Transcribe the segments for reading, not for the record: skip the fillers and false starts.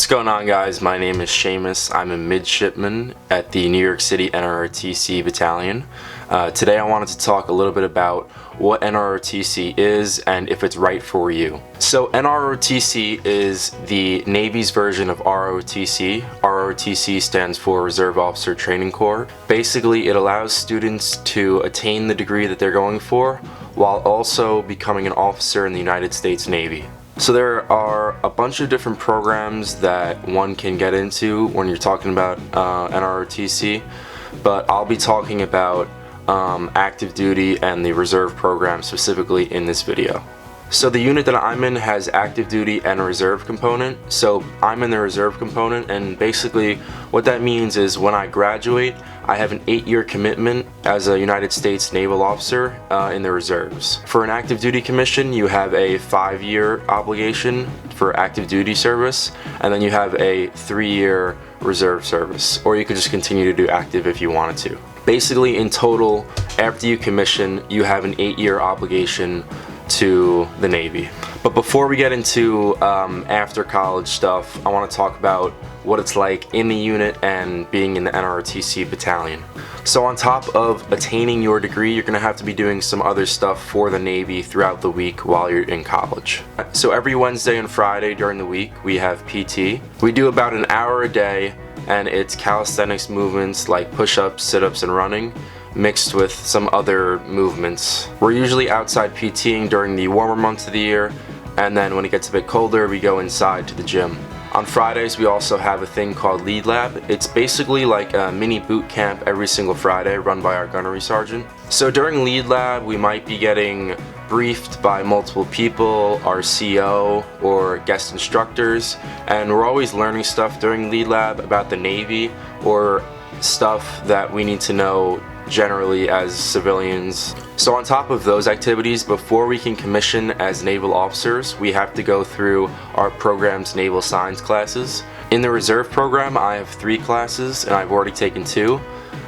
What's going on, guys? My name is Seamus. I'm a midshipman at the New York City Nrotc Battalion. Today I wanted to talk a little bit about what Nrotc is and if it's right for you. So Nrotc is the Navy's version of ROTC. ROTC stands for Reserve Officer Training Corps. Basically, it allows students to attain the degree that they're going for while also becoming an officer in the United States Navy. So there are a bunch of different programs that one can get into when you're talking about Nrotc, but I'll be talking about active duty and the reserve program specifically in this video. So the unit that I'm in has active duty and reserve component. So I'm in the reserve component, and basically what that means is when I graduate, I have an 8-year commitment as a United States Naval Officer in the reserves. For an active duty commission, you have a 5-year obligation for active duty service, and then you have a 3-year reserve service, or you could just continue to do active if you wanted to. Basically, in total, after you commission, you have an 8-year obligation to the Navy. But before we get into after college stuff, I want to talk about what it's like in the unit and being in the Nrotc battalion. So on top of attaining your degree, you're going to have to be doing some other stuff for the Navy throughout the week while you're in college. So every Wednesday and Friday during the week, we have PT. We do about an hour a day, and it's calisthenics movements like push-ups, sit-ups, and running, mixed with some other movements. We're usually outside PTing during the warmer months of the year, and then when it gets a bit colder, we go inside to the gym. On Fridays, we also have a thing called Lead Lab. It's basically like a mini boot camp every single Friday run by our gunnery sergeant. So during Lead Lab, we might be getting briefed by multiple people, our CO or guest instructors, and we're always learning stuff during Lead Lab about the Navy or stuff that we need to know generally as civilians. So on top of those activities, before we can commission as naval officers, we have to go through our program's naval science classes. In the reserve program, I have 3 classes, and I've already taken 2,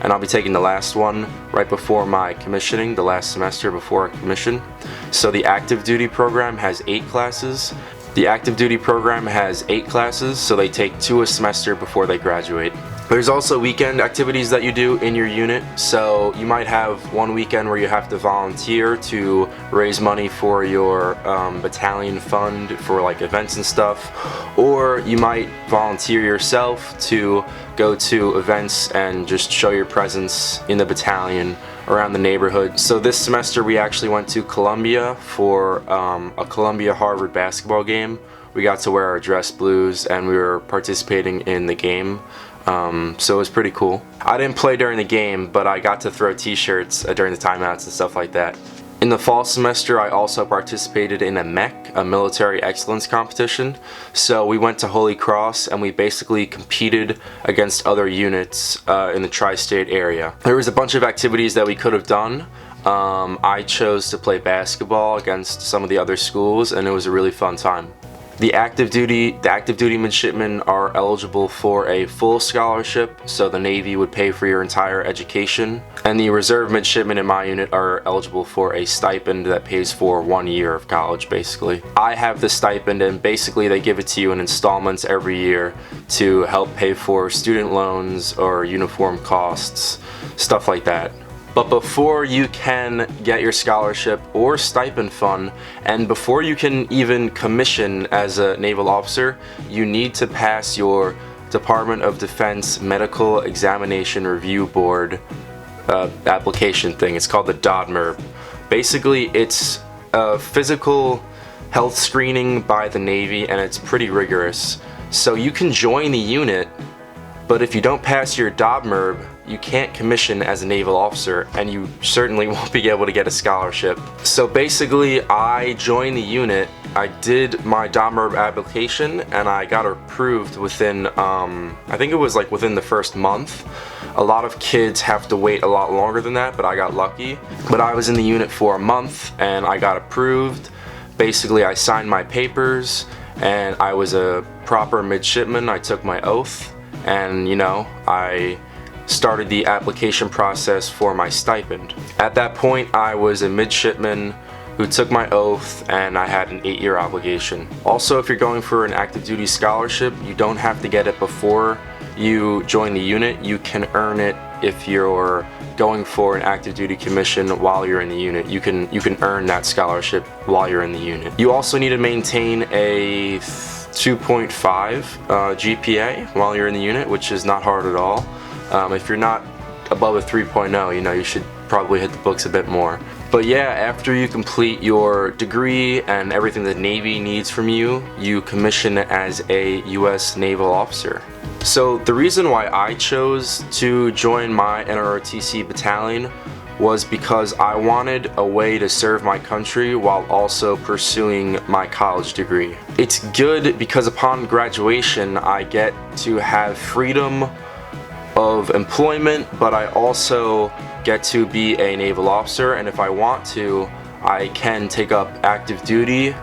and I'll be taking the last one right before my commissioning, the last semester before I commission. So the active duty program has 8 classes. The active duty program has 8 classes, so they take 2 a semester before they graduate. There's also weekend activities that you do in your unit, so you might have one weekend where you have to volunteer to raise money for your battalion fund for like events and stuff, or you might volunteer yourself to go to events and just show your presence in the battalion around the neighborhood. So this semester we actually went to Columbia for a Columbia-Harvard basketball game. We got to wear our dress blues and we were participating in the game. So it was pretty cool. I didn't play during the game, but I got to throw t-shirts during the timeouts and stuff like that. In the fall semester, I also participated in a MEC, a military excellence competition. So we went to Holy Cross and we basically competed against other units in the tri-state area. There was a bunch of activities that we could have done. I chose to play basketball against some of the other schools, and it was a really fun time. The active duty midshipmen are eligible for a full scholarship, so the Navy would pay for your entire education. And the reserve midshipmen in my unit are eligible for a stipend that pays for 1 year of college, basically. I have the stipend, and basically they give it to you in installments every year to help pay for student loans or uniform costs, stuff like that. But before you can get your scholarship or stipend fund, and before you can even commission as a naval officer, you need to pass your Department of Defense Medical Examination Review Board application thing. It's called the DODMER. Basically, it's a physical health screening by the Navy, and it's pretty rigorous. So you can join the unit, but if you don't pass your DODMER, you can't commission as a naval officer, and you certainly won't be able to get a scholarship. So basically, I joined the unit, I did my DODMER application, and I got approved within, I think it was like within the first month. A lot of kids have to wait a lot longer than that, but I got lucky. But I was in the unit for a month, and I got approved. Basically, I signed my papers, and I was a proper midshipman. I took my oath, and you know, I started the application process for my stipend. At that point, I was a midshipman who took my oath, and I had an 8-year obligation. Also, if you're going for an active duty scholarship, you don't have to get it before you join the unit. You can earn it if you're going for an active duty commission while you're in the unit. You can earn that scholarship while you're in the unit. You also need to maintain a 2.5 GPA while you're in the unit, which is not hard at all. If you're not above a 3.0, you know, you should probably hit the books a bit more. But yeah, after you complete your degree and everything the Navy needs from you, you commission as a U.S. Naval Officer. So the reason why I chose to join my NROTC battalion was because I wanted a way to serve my country while also pursuing my college degree. It's good because upon graduation I get to have freedom of employment, but I also get to be a naval officer, and if I want to, I can take up active duty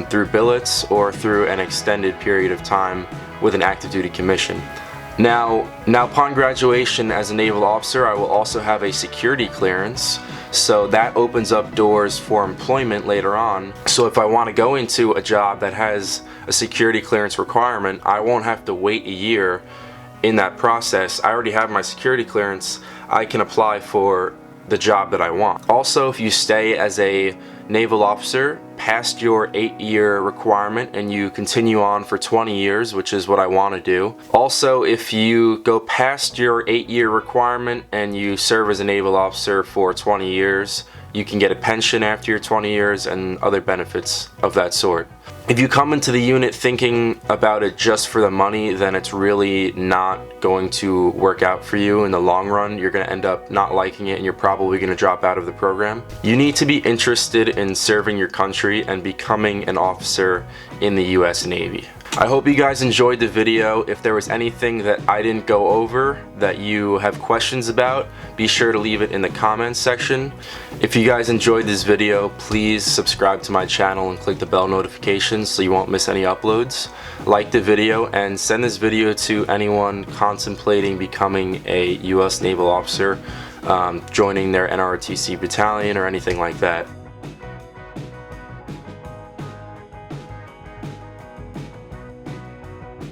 through billets or through an extended period of time with an active duty commission. Now upon graduation as a naval officer, I will also have a security clearance, so that opens up doors for employment later on. So if I want to go into a job that has a security clearance requirement, I won't have to wait a year in that process. I already have my security clearance. I can apply for the job that I want. Also, if you stay as a naval officer past your 8-year requirement and you continue on for 20 years, which is what I want to do. Also, if you go past your 8-year requirement and you serve as a naval officer for 20 years, you can get a pension after your 20 years and other benefits of that sort. If you come into the unit thinking about it just for the money, then it's really not going to work out for you in the long run. You're going to end up not liking it and you're probably going to drop out of the program. You need to be interested in serving your country and becoming an officer in the US Navy. I hope you guys enjoyed the video. If there was anything that I didn't go over that you have questions about, be sure to leave it in the comments section. If you guys enjoyed this video, please subscribe to my channel and click the bell notifications so you won't miss any uploads. Like the video and send this video to anyone contemplating becoming a US Naval Officer, joining their NROTC battalion or anything like that.